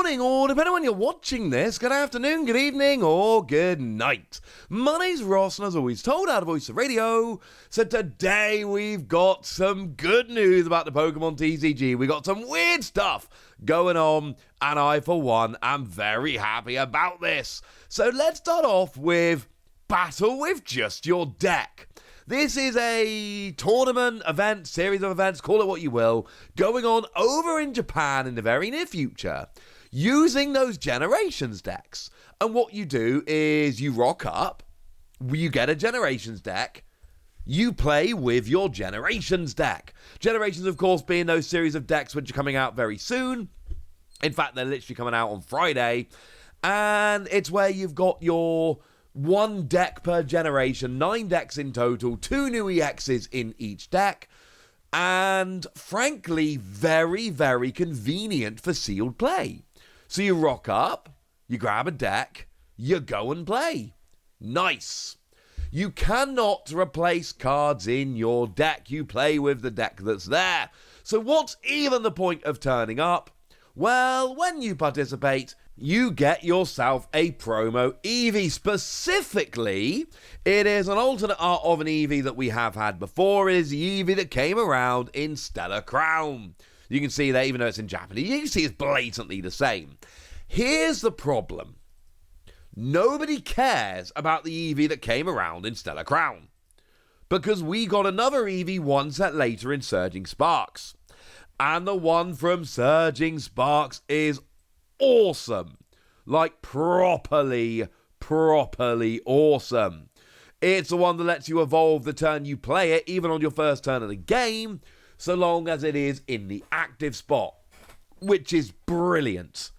morning, or depending on when you're watching this, good afternoon, good evening, or good night. My name's Ross, and as always told out of Voice of Radio, so today we've got some good news about the Pokémon TCG. We got some weird stuff going on, and I, for one, am very happy about this. So let's start off with Battle with Just Your Deck. This is a tournament, event, series of events, call it what you will, going on over in Japan in the very near future, using those Generations decks. And what you do is you rock up, you get a Generations deck, you play with your Generations deck. Generations, of course, being those series of decks which are coming out very soon. In fact, they're literally coming out on Friday. And it's where you've got your one deck per generation, 9 decks in total, 2 new EXs in each deck, and frankly, very, very convenient for sealed play. So you rock up, you grab a deck, you go and play. Nice. You cannot replace cards in your deck. You play with the deck that's there. So what's even the point of turning up? Well, when you participate, you get yourself a promo Eevee. Specifically, it is an alternate art of an Eevee that we have had before. It is the Eevee that came around in Stellar Crown. You can see that even though it's in Japanese, you can see it's blatantly the same. Here's the problem. Nobody cares about the Eevee that came around in Stellar Crown, because we got another Eevee one set later in Surging Sparks. And the one from Surging Sparks is awesome. Like properly awesome. It's the one that lets you evolve the turn you play it, even on your first turn of the game, so long as it is in the active spot, which is brilliant.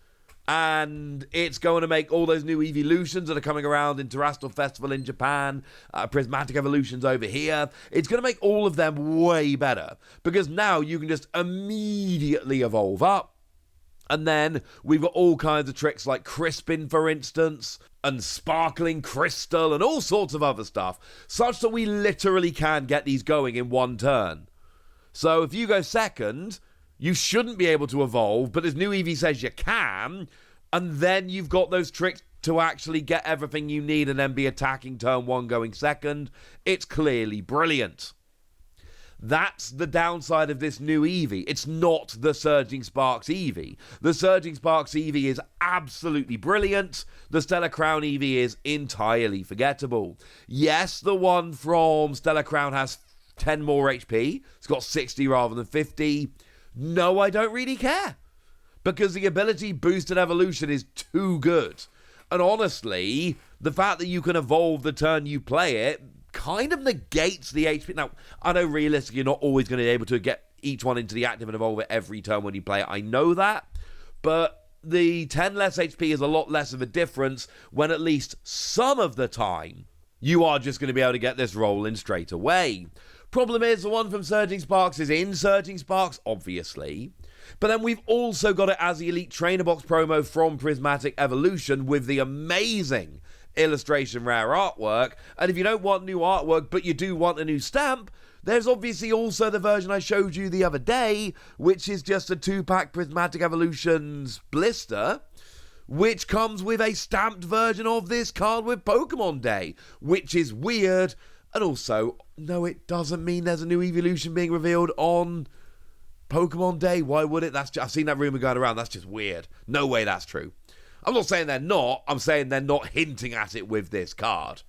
And it's going to make all those new evolutions that are coming around in Terrestrial Festival in Japan, Prismatic Evolutions over here, it's going to make all of them way better, because now you can just immediately evolve up. And then we've got all kinds of tricks like Crispin, for instance, and Sparkling Crystal, and all sorts of other stuff, such that we literally can get these going in one turn. So if you go second, you shouldn't be able to evolve, but as New Eevee says you can, and then you've got those tricks to actually get everything you need and then be attacking turn 1 going second. It's clearly brilliant. That's the downside of this new Eevee. It's not the Surging Sparks Eevee. The Surging Sparks Eevee is absolutely brilliant. The Stellar Crown Eevee is entirely forgettable. Yes, the one from Stellar Crown has 10 more HP. It's got 60 rather than 50. No, I don't really care, because the ability boosted evolution is too good. And honestly, the fact that you can evolve the turn you play it kind of negates the HP. Now, I know realistically you're not always going to be able to get each one into the active and evolve it every turn when you play it. I know that, but the 10 less HP is a lot less of a difference when at least some of the time you are just going to be able to get this rolling straight away. Problem is, the one from Surging Sparks is in Surging Sparks, obviously. But then we've also got it as the Elite Trainer Box promo from Prismatic Evolution with the amazing illustration rare artwork. And if you don't want new artwork, but you do want a new stamp, there's obviously also the version I showed you the other day, which is just a 2-pack Prismatic Evolutions blister, which comes with a stamped version of this card with Pokémon Day, which is weird. And also, no, it doesn't mean there's a new evolution being revealed on Pokemon Day. Why would it? I've seen that rumor going around. That's just weird. No way that's true. I'm not saying they're not. I'm saying they're not hinting at it with this card.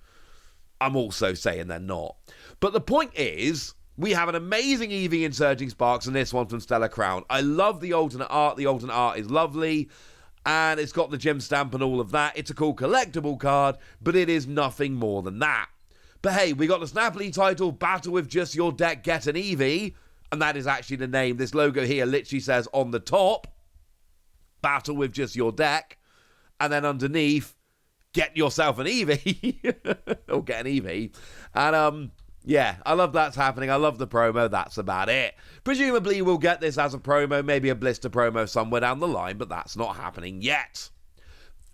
I'm also saying they're not. But the point is, we have an amazing Eevee in Surging Sparks and this one from Stellar Crown. I love the alternate art. The alternate art is lovely. And it's got the gem stamp and all of that. It's a cool collectible card, but it is nothing more than that. But hey, we got the snappily titled Battle with Just Your Deck, Get an Eevee. And that is actually the name. This logo here literally says on the top, Battle with Just Your Deck. And then underneath, get yourself an Eevee. Or get an Eevee. And yeah, I love that's happening. I love the promo. That's about it. Presumably we'll get this as a promo, maybe a blister promo somewhere down the line, but that's not happening yet.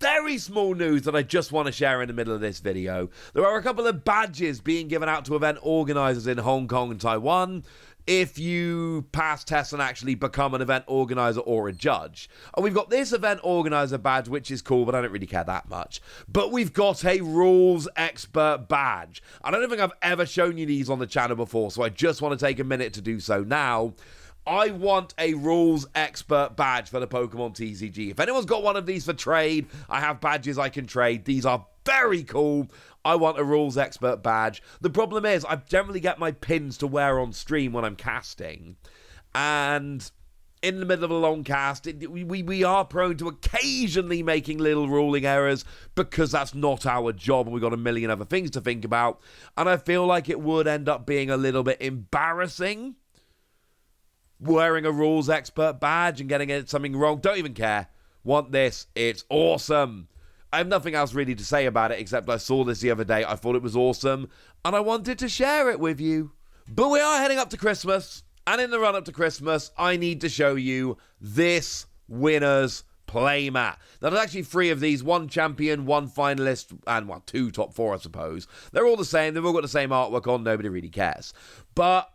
Very small news that I just want to share in the middle of this video. There are a couple of badges being given out to event organizers in Hong Kong and Taiwan. if you pass tests and actually become an event organizer or a judge. And we've got this event organizer badge, which is cool, but I don't really care that much. But we've got a rules expert badge. I don't think I've ever shown you these on the channel before, so I just want to take a minute to do so now. I want a rules expert badge for the Pokemon TCG. If anyone's got one of these for trade, I have badges I can trade. These are very cool. I want a rules expert badge. The problem is I generally get my pins to wear on stream when I'm casting. And in the middle of a long cast, we are prone to occasionally making little ruling errors because that's not our job and we've got a million other things to think about. And I feel like it would end up being a little bit embarrassing wearing a rules expert badge and getting something wrong. Don't even care. Want this. It's awesome. I have nothing else really to say about it except I saw this the other day. I thought it was awesome and I wanted to share it with you. But we are heading up to Christmas, and in the run up to Christmas, I need to show you this winner's playmat. Now, there's actually 3 of these, 1 champion, 1 finalist, and 2 top 4, I suppose. They're all the same. They've all got the same artwork on. Nobody really cares. But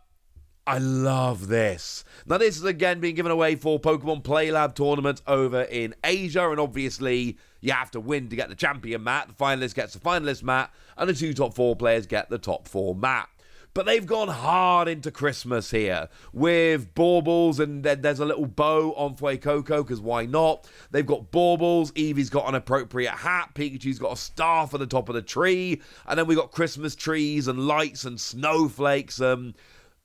I love this. Now, this is again being given away for Pokemon Playlab tournaments over in Asia, and obviously you have to win to get the champion mat. The finalist gets the finalist mat, and the 2 top 4 players get the top 4 mat. But they've gone hard into Christmas here with baubles, and then there's a little bow on Fuecoco, because why not? They've got baubles, Eevee's got an appropriate hat, Pikachu's got a star for the top of the tree, and then we got Christmas trees and lights and snowflakes. And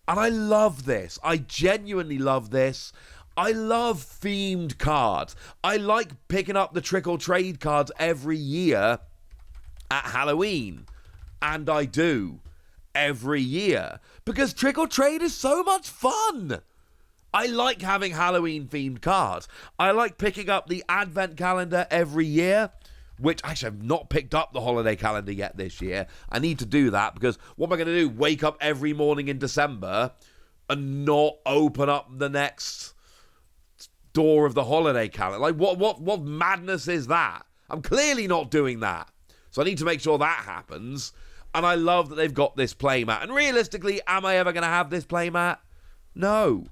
I love this. I genuinely love this. I love themed cards. I like picking up the trick or trade cards every year at Halloween. And I do every year because trick or trade is so much fun. I like having Halloween themed cards. I like picking up the advent calendar every year, which actually I've not picked up the holiday calendar yet this year. I need to do that because what am I going to do? Wake up every morning in December and not open up the next door of the holiday calendar? Like what madness is that? I'm clearly not doing that. So I need to make sure that happens. And I love that they've got this playmat. And realistically, am I ever going to have this playmat? No,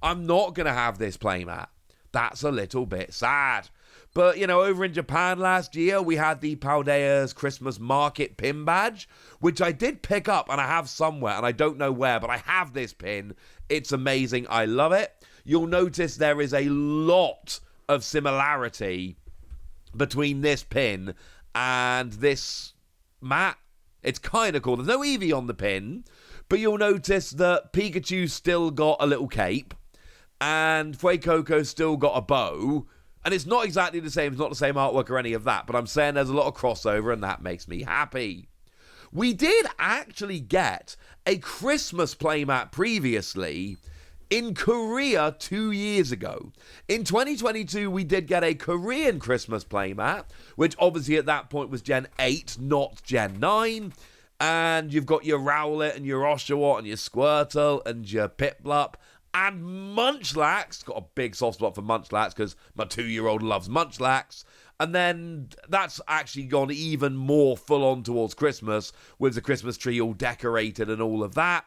I'm not going to have this playmat. That's a little bit sad. But, you know, over in Japan last year, we had the Paldea's Christmas Market pin badge, which I did pick up and I have somewhere, and I don't know where, but I have this pin. It's amazing. I love it. You'll notice there is a lot of similarity between this pin and this mat. It's kind of cool. There's no Eevee on the pin, but you'll notice that Pikachu's still got a little cape, and Fuecoco's still got a bow. And it's not exactly the same. It's not the same artwork or any of that. But I'm saying there's a lot of crossover, and that makes me happy. We did actually get a Christmas playmat previously in Korea 2 years ago. In 2022, we did get a Korean Christmas playmat, which obviously at that point was Gen 8, not Gen 9. And you've got your Rowlet and your Oshawott and your Squirtle and your Piplup. And Munchlax, got a big soft spot for Munchlax because my 2-year-old loves Munchlax. And then that's actually gone even more full on towards Christmas with the Christmas tree all decorated and all of that.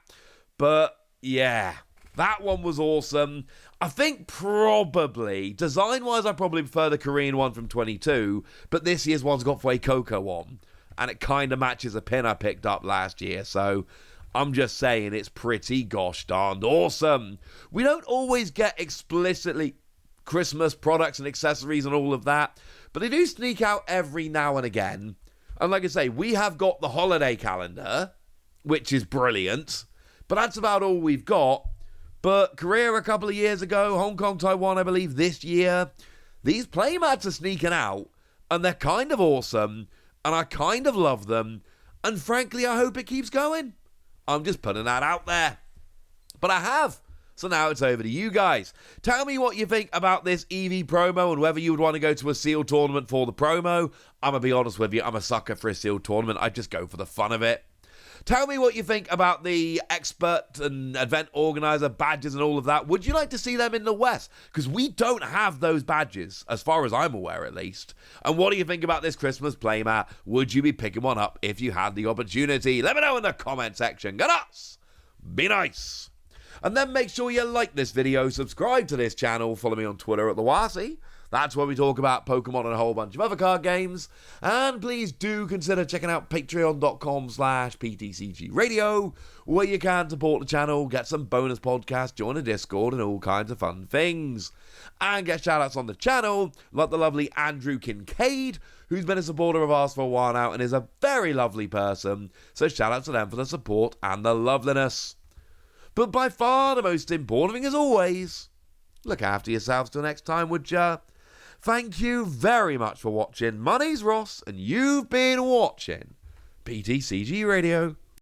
But yeah, that one was awesome. I think probably, design-wise, I probably prefer the Korean one from 22, but this year's one's got Fuecoco on. And it kind of matches a pin I picked up last year, so I'm just saying it's pretty gosh darned awesome. We don't always get explicitly Christmas products and accessories and all of that, but they do sneak out every now and again. And like I say, we have got the holiday calendar, which is brilliant, but that's about all we've got. But Korea a couple of years ago, Hong Kong, Taiwan, I believe this year, these playmats are sneaking out, and they're kind of awesome, and I kind of love them, and frankly, I hope it keeps going. I'm just putting that out there. But I have. So now it's over to you guys. Tell me what you think about this Eevee promo and whether you would want to go to a sealed tournament for the promo. I'm going to be honest with you. I'm a sucker for a sealed tournament. I just go for the fun of it. Tell me what you think about the expert and event organizer badges and all of that. Would you like to see them in the West? Because we don't have those badges, as far as I'm aware at least. And what do you think about this Christmas playmat? Would you be picking one up if you had the opportunity? Let me know in the comment section. Get us! Be nice! And then make sure you like this video, subscribe to this channel, follow me on Twitter at @TheWasi. That's where we talk about Pokemon and a whole bunch of other card games. And please do consider checking out patreon.com/PTCG Radio, where you can support the channel, get some bonus podcasts, join a Discord, and all kinds of fun things. And get shoutouts on the channel, like the lovely Andrew Kincaid, who's been a supporter of ours for a while now and is a very lovely person. So shout out to them for the support and the loveliness. But by far the most important thing, as always, look after yourselves till next time, would ya? Thank you very much for watching. My name's Ross, and you've been watching PTCG Radio.